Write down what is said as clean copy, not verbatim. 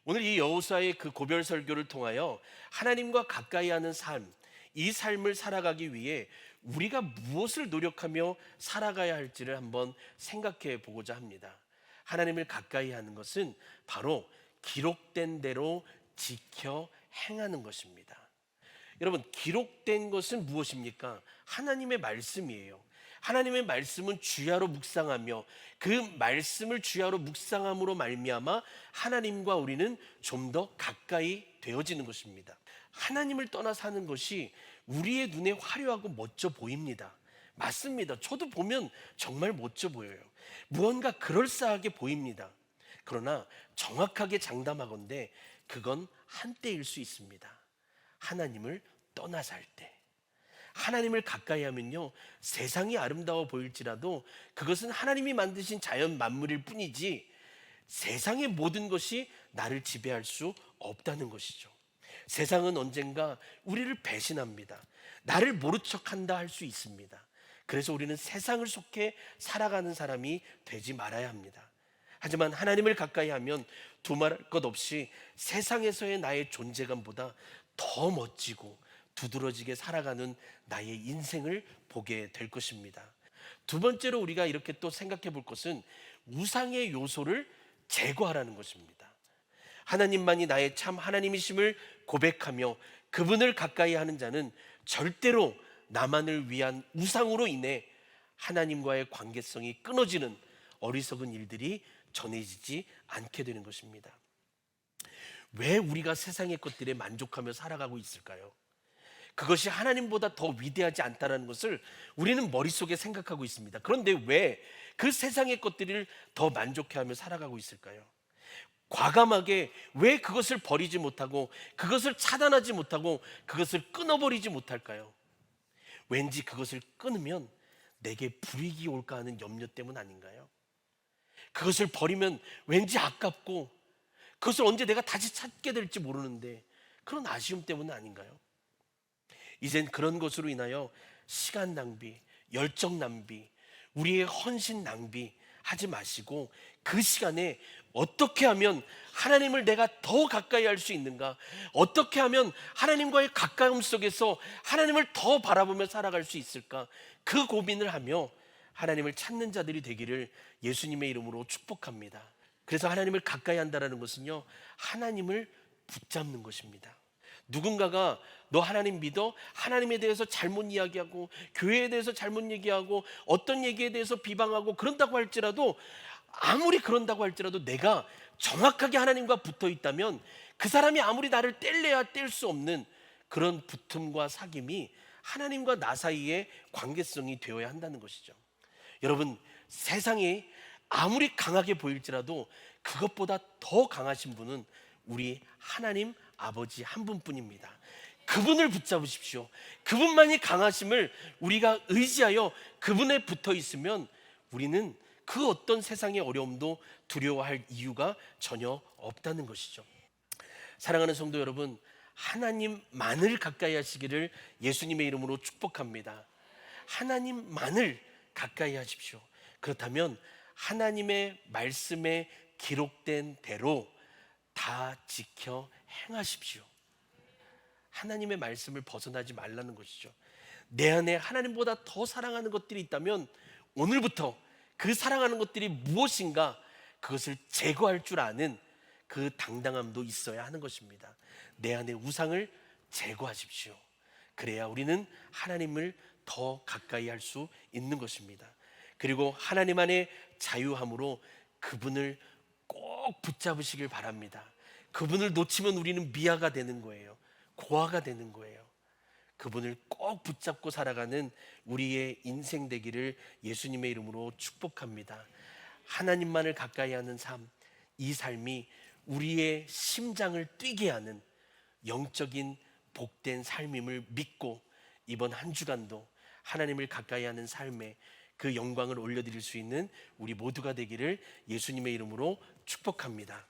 오늘 이 여호수아의 그 고별 설교를 통하여 하나님과 가까이 하는 삶, 이 삶을 살아가기 위해 우리가 무엇을 노력하며 살아가야 할지를 한번 생각해 보고자 합니다. 하나님을 가까이 하는 것은 바로 기록된 대로 지켜 행하는 것입니다. 여러분, 기록된 것은 무엇입니까? 하나님의 말씀이에요. 하나님의 말씀은 주야로 묵상하며 그 말씀을 주야로 묵상함으로 말미암아 하나님과 우리는 좀 더 가까이 되어지는 것입니다. 하나님을 떠나 사는 것이 우리의 눈에 화려하고 멋져 보입니다. 맞습니다. 저도 보면 정말 멋져 보여요. 무언가 그럴싸하게 보입니다. 그러나 정확하게 장담하건대 그건 한때일 수 있습니다. 하나님을 떠나 살 때, 하나님을 가까이 하면요, 세상이 아름다워 보일지라도 그것은 하나님이 만드신 자연 만물일 뿐이지 세상의 모든 것이 나를 지배할 수 없다는 것이죠. 세상은 언젠가 우리를 배신합니다. 나를 모른 척한다 할 수 있습니다. 그래서 우리는 세상을 속해 살아가는 사람이 되지 말아야 합니다. 하지만 하나님을 가까이 하면 두말할 것 없이 세상에서의 나의 존재감보다 더 멋지고 두드러지게 살아가는 나의 인생을 보게 될 것입니다. 두 번째로 우리가 이렇게 또 생각해 볼 것은 우상의 요소를 제거하라는 것입니다. 하나님만이 나의 참 하나님이심을 고백하며 그분을 가까이 하는 자는 절대로 나만을 위한 우상으로 인해 하나님과의 관계성이 끊어지는 어리석은 일들이 전해지지 않게 되는 것입니다. 왜 우리가 세상의 것들에 만족하며 살아가고 있을까요? 그것이 하나님보다 더 위대하지 않다는 것을 우리는 머릿속에 생각하고 있습니다. 그런데 왜 그 세상의 것들을 더 만족해하며 살아가고 있을까요? 과감하게 왜 그것을 버리지 못하고 그것을 차단하지 못하고 그것을 끊어버리지 못할까요? 왠지 그것을 끊으면 내게 불이익이 올까 하는 염려 때문 아닌가요? 그것을 버리면 왠지 아깝고 그것을 언제 내가 다시 찾게 될지 모르는데 그런 아쉬움 때문 아닌가요? 이젠 그런 것으로 인하여 시간 낭비, 열정 낭비, 우리의 헌신 낭비 하지 마시고 그 시간에 어떻게 하면 하나님을 내가 더 가까이 할 수 있는가? 어떻게 하면 하나님과의 가까움 속에서 하나님을 더 바라보며 살아갈 수 있을까? 그 고민을 하며 하나님을 찾는 자들이 되기를 예수님의 이름으로 축복합니다. 그래서 하나님을 가까이 한다는 것은요, 하나님을 붙잡는 것입니다. 누군가가 너 하나님 믿어? 하나님에 대해서 잘못 이야기하고 교회에 대해서 잘못 얘기하고 어떤 얘기에 대해서 비방하고 그런다고 할지라도, 아무리 그런다고 할지라도 내가 정확하게 하나님과 붙어 있다면 그 사람이 아무리 나를 뗄래야 뗄 수 없는 그런 붙음과 사귐이 하나님과 나 사이의 관계성이 되어야 한다는 것이죠. 여러분, 세상이 아무리 강하게 보일지라도 그것보다 더 강하신 분은 우리 하나님 아버지 한 분뿐입니다. 그분을 붙잡으십시오. 그분만이 강하심을 우리가 의지하여 그분에 붙어 있으면 우리는 그 어떤 세상의 어려움도 두려워할 이유가 전혀 없다는 것이죠. 사랑하는 성도 여러분, 하나님만을 가까이 하시기를 예수님의 이름으로 축복합니다. 하나님만을 가까이 하십시오. 그렇다면 하나님의 말씀에 기록된 대로 다 지켜 행하십시오. 하나님의 말씀을 벗어나지 말라는 것이죠. 내 안에 하나님보다 더 사랑하는 것들이 있다면 오늘부터 그 사랑하는 것들이 무엇인가 그것을 제거할 줄 아는 그 당당함도 있어야 하는 것입니다. 내 안의 우상을 제거하십시오. 그래야 우리는 하나님을 더 가까이 할 수 있는 것입니다. 그리고 하나님 안에 자유함으로 그분을 꼭 붙잡으시길 바랍니다. 그분을 놓치면 우리는 미아가 되는 거예요. 고아가 되는 거예요. 그분을 꼭 붙잡고 살아가는 우리의 인생 되기를 예수님의 이름으로 축복합니다. 하나님만을 가까이 하는 삶, 이 삶이 우리의 심장을 뛰게 하는 영적인 복된 삶임을 믿고 이번 한 주간도 하나님을 가까이 하는 삶에 그 영광을 올려드릴 수 있는 우리 모두가 되기를 예수님의 이름으로 축복합니다.